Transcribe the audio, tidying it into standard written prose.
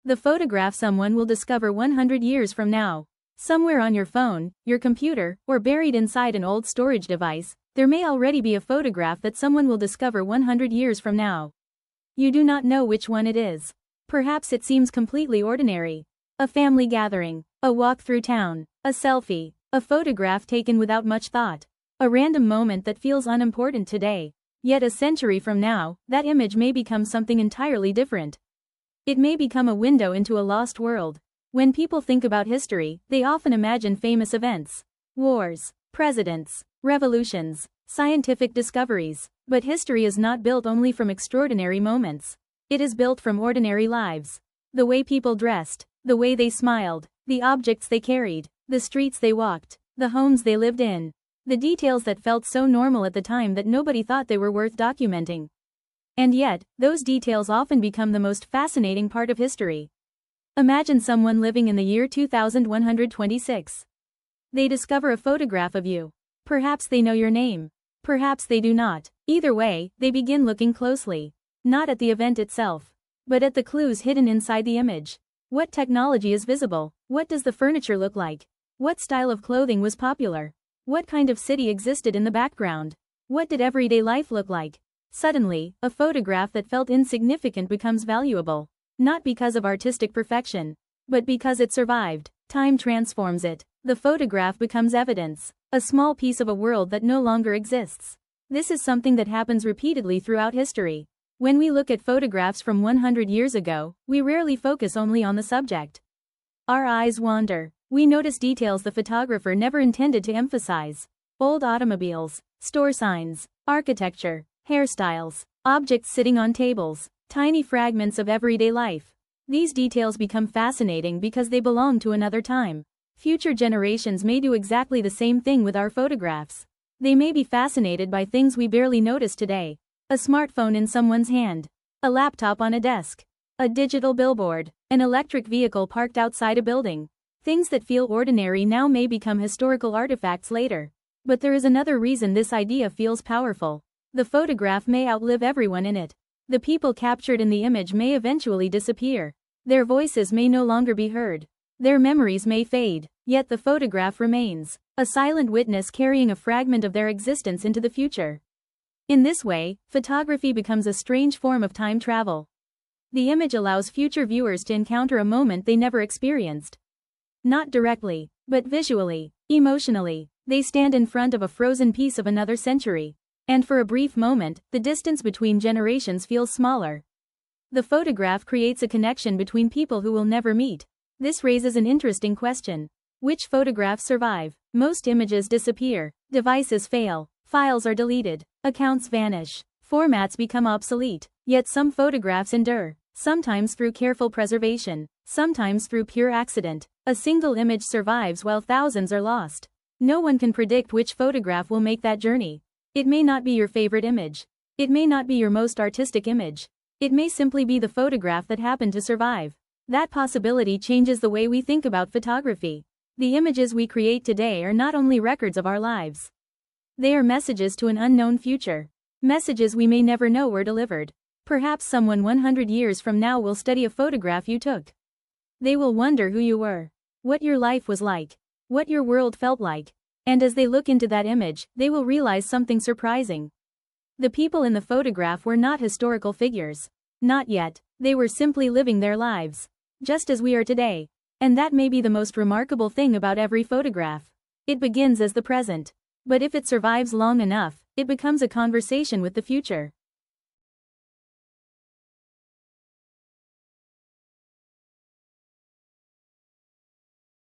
The photograph someone will discover 100 years from now. Somewhere on your phone, your computer, or buried inside an old storage device, there may already be a photograph that someone will discover 100 years from now. You do not know which one it is. Perhaps it seems completely ordinary. A family gathering, a walk through town, a selfie, a photograph taken without much thought. A random moment that feels unimportant today. Yet a century from now, that image may become something entirely different. It may become a window into a lost world. When people think about history, they often imagine famous events. Wars, presidents, revolutions, scientific discoveries. But history is not built only from extraordinary moments. It is built from ordinary lives. The way people dressed, the way they smiled, the objects they carried, the streets they walked, the homes they lived in. The details that felt so normal at the time that nobody thought they were worth documenting. And yet, those details often become the most fascinating part of history. Imagine someone living in the year 2126. They discover a photograph of you. Perhaps they know your name. Perhaps they do not. Either way, they begin looking closely. Not at the event itself, but at the clues hidden inside the image. What technology is visible? What does the furniture look like? What style of clothing was popular? What kind of city existed in the background? What did everyday life look like? Suddenly, a photograph that felt insignificant becomes valuable. Not because of artistic perfection, but because it survived. Time transforms it. The photograph becomes evidence. A small piece of a world that no longer exists. This is something that happens repeatedly throughout history. When we look at photographs from 100 years ago, we rarely focus only on the subject. Our eyes wander. We notice details the photographer never intended to emphasize. Old automobiles, store signs, architecture, hairstyles, objects sitting on tables, tiny fragments of everyday life. These details become fascinating because they belong to another time. Future generations may do exactly the same thing with our photographs. They may be fascinated by things we barely notice today. A smartphone in someone's hand. A laptop on a desk. A digital billboard. An electric vehicle parked outside a building. Things that feel ordinary now may become historical artifacts later. But there is another reason this idea feels powerful. The photograph may outlive everyone in it. The people captured in the image may eventually disappear. Their voices may no longer be heard. Their memories may fade, yet the photograph remains, a silent witness carrying a fragment of their existence into the future. In this way, photography becomes a strange form of time travel. The image allows future viewers to encounter a moment they never experienced. Not directly, but visually, emotionally, they stand in front of a frozen piece of another century. And for a brief moment, the distance between generations feels smaller. The photograph creates a connection between people who will never meet. This raises an interesting question. Which photographs survive? Most images disappear. Devices fail. Files are deleted. Accounts vanish. Formats become obsolete. Yet some photographs endure. Sometimes through careful preservation. Sometimes through pure accident. A single image survives while thousands are lost. No one can predict which photograph will make that journey. It may not be your favorite image. It may not be your most artistic image. It may simply be the photograph that happened to survive. That possibility changes the way we think about photography. The images we create today are not only records of our lives. They are messages to an unknown future. Messages we may never know were delivered. Perhaps someone 100 years from now will study a photograph you took. They will wonder who you were, what your life was like, what your world felt like. And as they look into that image, they will realize something surprising. The people in the photograph were not historical figures. Not yet. They were simply living their lives. Just as we are today. And that may be the most remarkable thing about every photograph. It begins as the present. But if it survives long enough, it becomes a conversation with the future.